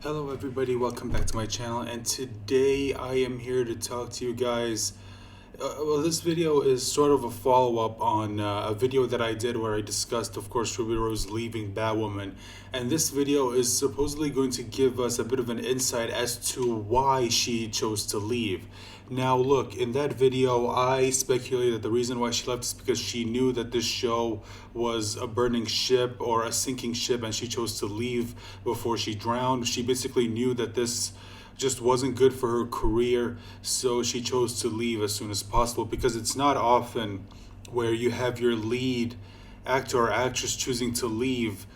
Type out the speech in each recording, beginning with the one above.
Hello everybody, welcome back to my channel, and today I am here to talk to you guys. This video is sort of a follow-up on a video that I did where I discussed, of course, Ruby Rose leaving Batwoman, and this video is supposedly going to give us a bit of an insight as to why she chose to leave. Now look, in that video I speculated that the reason why she left is because she knew that this show was a burning ship or a sinking ship, and she chose to leave before she drowned. She basically knew that this just wasn't good for her career, so she chose to leave as soon as possible, because it's not often where you have your lead actor or actress choosing to leave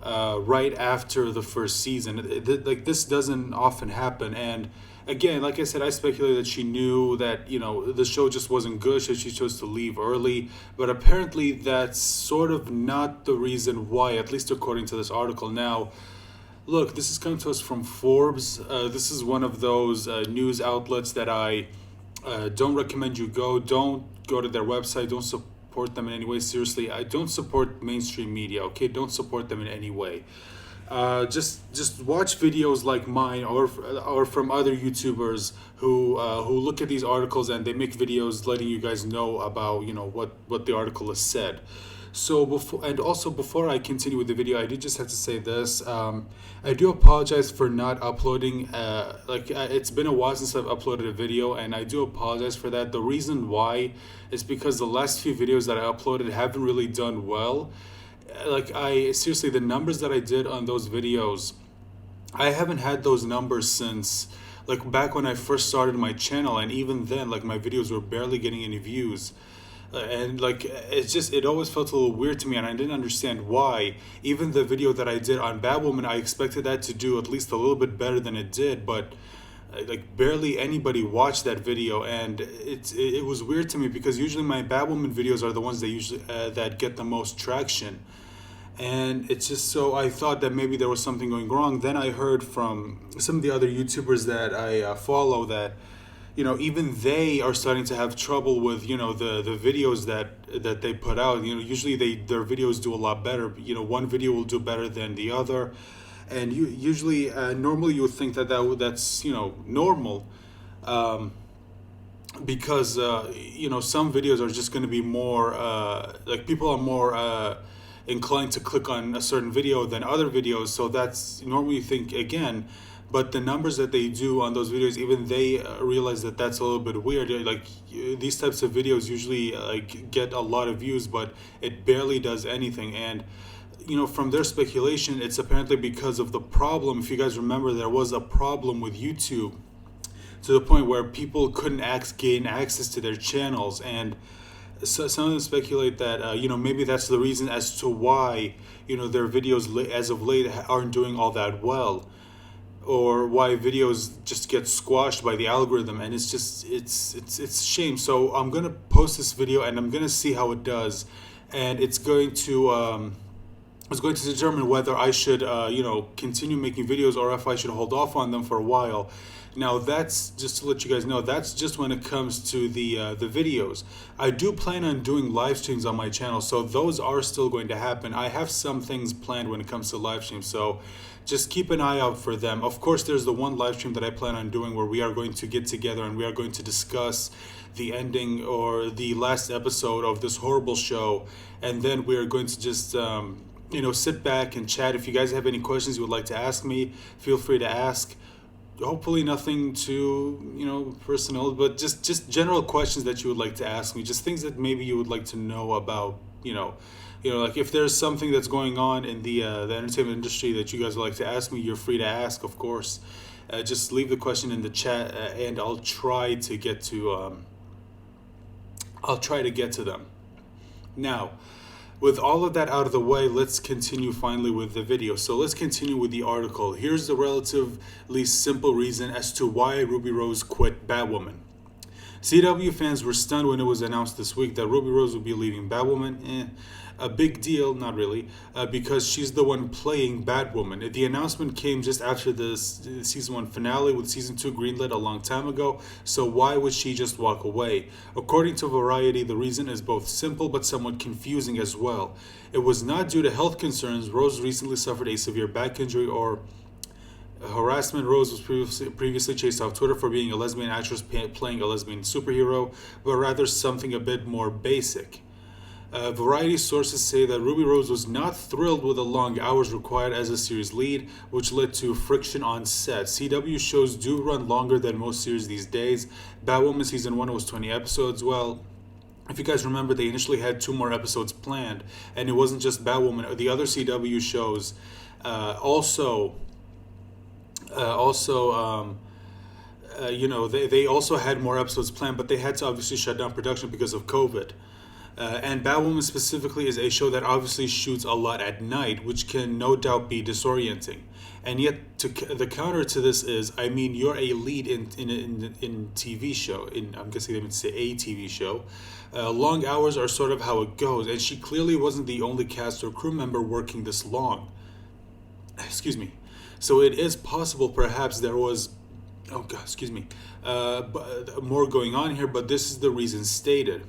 right after the first season. Like, this doesn't often happen. And again, like I said, I speculated that she knew that, the show just wasn't good, so she chose to leave early. But apparently that's sort of not the reason why, at least according to this article. Now, look, this is coming to us from Forbes. This is one of those news outlets that I don't recommend you go. Don't go to their website. Don't support them in any way. Seriously, I don't support mainstream media. Okay, don't support them in any way. Just watch videos like mine or from other YouTubers who look at these articles and they make videos letting you guys know about what the article has said. So before I continue with the video, I did just have to say this. I do apologize for not uploading. It's been a while since I've uploaded a video, and I do apologize for that. The reason why is because the last few videos that I uploaded haven't really done well. Seriously, the numbers that I did on those videos, I haven't had those numbers since like back when I first started my channel, and even then, like, my videos were barely getting any views. And like, it always felt a little weird to me, and I didn't understand why. Even the video that I did on Batwoman, I expected that to do at least a little bit better than it did, but like, barely anybody watched that video. And it was weird to me, because usually my Batwoman videos are the ones that usually that get the most traction. And it's just, so I thought that maybe there was something going wrong. Then I heard from some of the other YouTubers that I follow that, even they are starting to have trouble with, the videos that they put out. Usually their videos do a lot better. One video will do better than the other, and usually normally you would think that's normal, because some videos are just going to be more like, people are more inclined to click on a certain video than other videos. So that's normally, you think, again, but the numbers that they do on those videos, even they realize that that's a little bit weird. Like, these types of videos usually get a lot of views, but it barely does anything. And from their speculation, it's apparently because of the problem. If you guys remember, there was a problem with YouTube to the point where people couldn't gain access to their channels. And so some of them speculate that maybe that's the reason as to why their videos as of late aren't doing all that well, or why videos just get squashed by the algorithm. And it's just it's a shame. So I'm gonna post this video, and I'm gonna see how it does, and it's going to determine whether I should continue making videos, or if I should hold off on them for a while. Now, that's just to let you guys know, that's just when it comes to the videos. I do plan on doing live streams on my channel, so those are still going to happen. I have some things planned when it comes to live streams, so just keep an eye out for them. Of course, there's the one live stream that I plan on doing where we are going to get together and we are going to discuss the ending or the last episode of this horrible show, and then we are going to just sit back and chat. If you guys have any questions you would like to ask me, feel free to ask. Hopefully nothing too personal, but just general questions that you would like to ask me, just things that maybe you would like to know about. Like, if there's something that's going on in the entertainment industry that you guys would like to ask me, you're free to ask, of course. Just leave the question in the chat, and I'll try to get to them. Now, with all of that out of the way, let's continue finally with the video. So let's continue with the article. Here's the relatively simple reason as to why Ruby Rose quit Batwoman. CW fans were stunned when it was announced this week that Ruby Rose would be leaving Batwoman. A big deal, not really, because she's the one playing Batwoman. The announcement came just after the season 1 finale, with season 2 greenlit a long time ago, so why would she just walk away? According to Variety, the reason is both simple but somewhat confusing as well. It was not due to health concerns. Rose recently suffered a severe back injury, or harassment. Rose was previously chased off Twitter for being a lesbian actress playing a lesbian superhero, but rather something a bit more basic. Variety sources say that Ruby Rose was not thrilled with the long hours required as a series lead, which led to friction on set. CW shows do run longer than most series these days. Batwoman season 1 was 20 episodes. Well, if you guys remember, they initially had 2 more episodes planned, and it wasn't just Batwoman. The other CW shows they also had more episodes planned, but they had to obviously shut down production because of COVID. And Batwoman specifically is a show that obviously shoots a lot at night, which can no doubt be disorienting. And yet, the counter to this is, I mean, you're a lead in TV show. I'm guessing they meant to say a TV show. Long hours are sort of how it goes, and she clearly wasn't the only cast or crew member working this long. Excuse me. So it is possible, perhaps there was, more going on here, but this is the reason stated.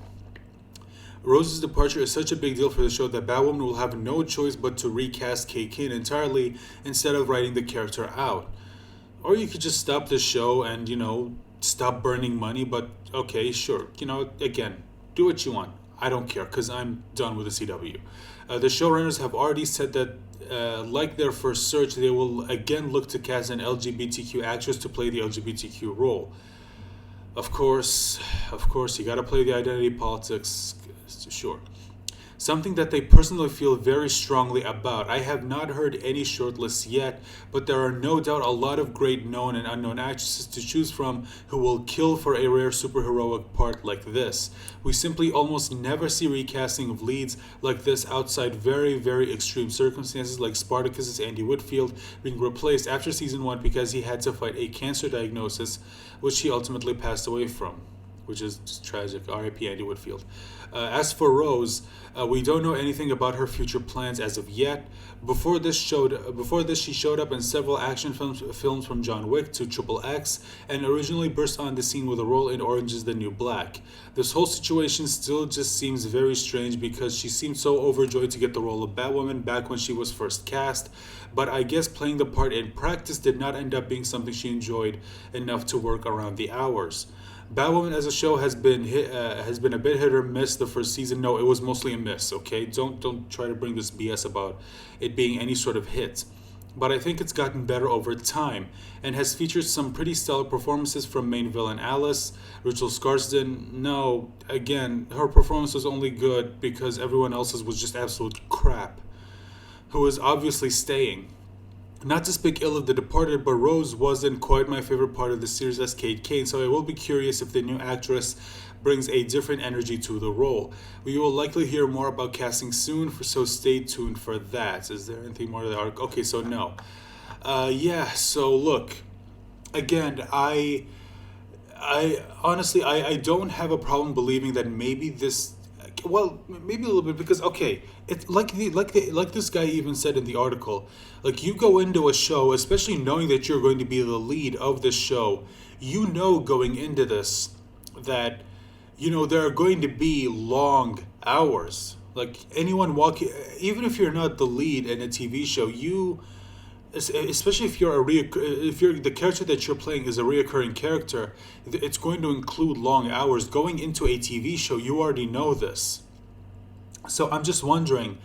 Rose's departure is such a big deal for the show that Batwoman will have no choice but to recast Kate Kane entirely instead of writing the character out. Or you could just stop the show and, stop burning money, but okay, sure. Again, do what you want. I don't care, because I'm done with the CW. The showrunners have already said that, like their first search, they will again look to cast an LGBTQ actress to play the LGBTQ role. Of course, you gotta play the identity politics. Sure. Something that they personally feel very strongly about. I have not heard any shortlists yet, but there are no doubt a lot of great known and unknown actresses to choose from who will kill for a rare superheroic part like this. We simply almost never see recasting of leads like this outside very, very extreme circumstances, like Spartacus's Andy Whitfield being replaced after season 1 because he had to fight a cancer diagnosis, which he ultimately passed away from, which is just tragic. R.I.P. Andy Whitfield. As for Rose, we don't know anything about her future plans as of yet. Before this, she showed up in several action films from John Wick to Triple X, and originally burst on the scene with a role in Orange is the New Black. This whole situation still just seems very strange because she seemed so overjoyed to get the role of Batwoman back when she was first cast, but I guess playing the part in practice did not end up being something she enjoyed enough to work around the hours. Batwoman as a show has been a bit hit or miss the first season. No, it was mostly a miss, okay? Don't try to bring this BS about it being any sort of hit. But I think it's gotten better over time and has featured some pretty stellar performances from main villain Alice. Rachel Skarsten, no, again, her performance was only good because everyone else's was just absolute crap, who is obviously staying. Not to speak ill of The Departed, but Rose wasn't quite my favorite part of the series as Kate Kane, so I will be curious if the new actress brings a different energy to the role. We will likely hear more about casting soon, so stay tuned for that. Is there anything more to the article? Okay, so no. So look, again, I honestly, I don't have a problem believing that maybe this, well, maybe a little bit, because okay, it's like this guy even said in the article, like, you go into a show, especially knowing that you're going to be the lead of this show, going into this that there are going to be long hours. Like, anyone walking, even if you're not the lead in a TV show, especially if you're the character that you're playing is a reoccurring character, it's going to include long hours. Going into a TV show, you already know this. So I'm just wondering,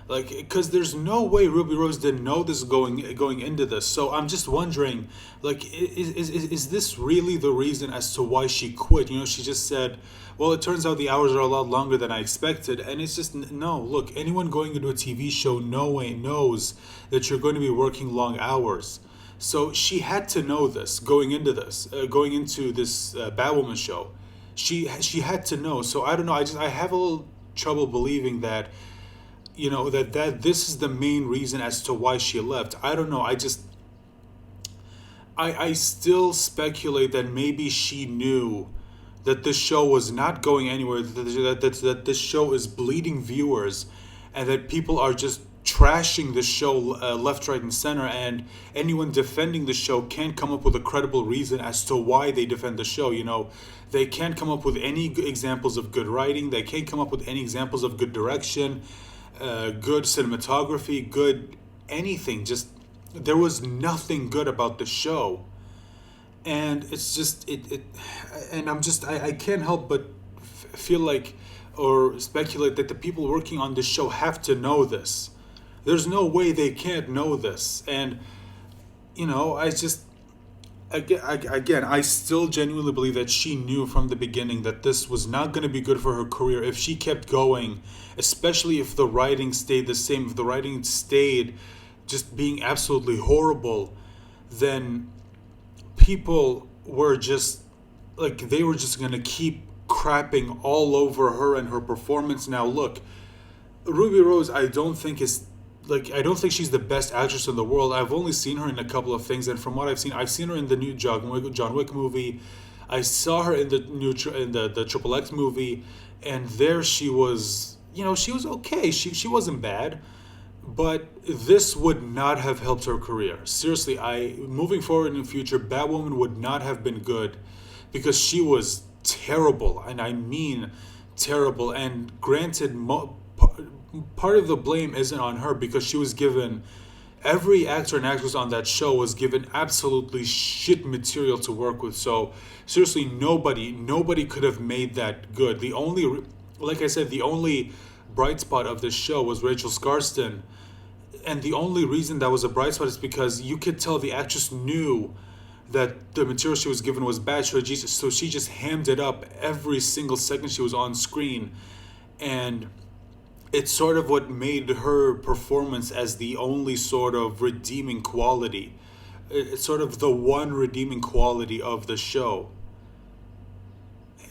like, because there's no way Ruby Rose didn't know this going into this. So I'm just wondering, like, is this really the reason as to why she quit? She just said, well, it turns out the hours are a lot longer than I expected. And it's just, no, look, anyone going into a TV show knows that you're going to be working long hours. So she had to know this going into this Batwoman show. She had to know. So I don't know. I have a little trouble believing that, that this is the main reason as to why she left. I don't know. I still speculate that maybe she knew that this show was not going anywhere, that this show is bleeding viewers, and that people are just trashing the show left, right, and center, and anyone defending the show can't come up with a credible reason as to why they defend the show. They can't come up with any examples of good writing. They can't come up with any examples of good direction, good cinematography, good anything. Just there was nothing good about the show. And it's just it and I can't help but feel like or speculate that the people working on this show have to know this. There's no way they can't know this. And I just again, I still genuinely believe that she knew from the beginning that this was not going to be good for her career if she kept going, especially if the writing stayed the same. If the writing stayed just being absolutely horrible, then people were just like, they were just going to keep crapping all over her and her performance. Now, look, Ruby Rose, I don't think she's the best actress in the world. I've only seen her in a couple of things, and from what I've seen her in the new John Wick movie. I saw her in the the Triple X movie, and there she was. She was okay. She wasn't bad, but this would not have helped her career. Seriously, moving forward in the future, Batwoman would not have been good because she was terrible, and I mean terrible. And granted, part of the blame isn't on her because she was given, every actor and actress on that show was given absolutely shit material to work with. So seriously, nobody could have made that good. The only, like I said, the only bright spot of this show was Rachel Skarsten, and the only reason that was a bright spot is because you could tell the actress knew that the material she was given was bad, so she just hammed it up every single second she was on screen. And it's sort of what made her performance as the only sort of redeeming quality. It's sort of the one redeeming quality of the show.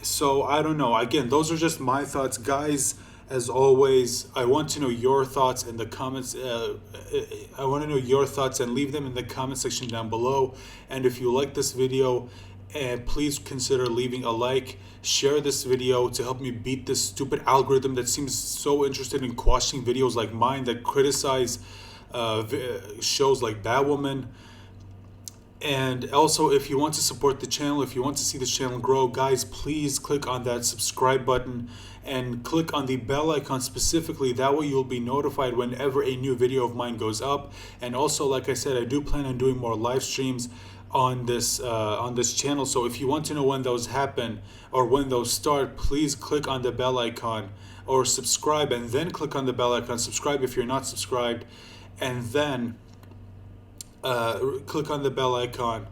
So I don't know. Again, those are just my thoughts, guys. As always, I want to know your thoughts in the comments. I want to know your thoughts, and leave them in the comment section down below. And if you like this video, please consider leaving a like. Share this video to help me beat this stupid algorithm that seems so interested in quashing videos like mine that criticize shows like Batwoman. And also, if you want to support the channel, if you want to see this channel grow, guys, please click on that subscribe button and click on the bell icon specifically. That way you'll be notified whenever a new video of mine goes up. And also, like I said, I do plan on doing more live streams on this channel. So if you want to know when those happen or when those start, please click on the bell icon or subscribe, and then click on the bell icon. Subscribe if you're not subscribed, and then click on the bell icon,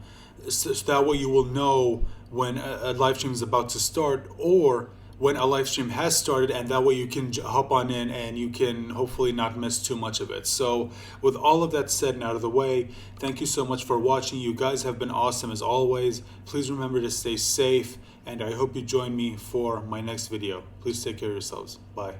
so that way you will know when a live stream is about to start, or when a live stream has started, and that way you can hop on in and you can hopefully not miss too much of it. So with all of that said and out of the way, thank you so much for watching. You guys have been awesome as always. Please remember to stay safe, and I hope you join me for my next video. Please take care of yourselves. Bye.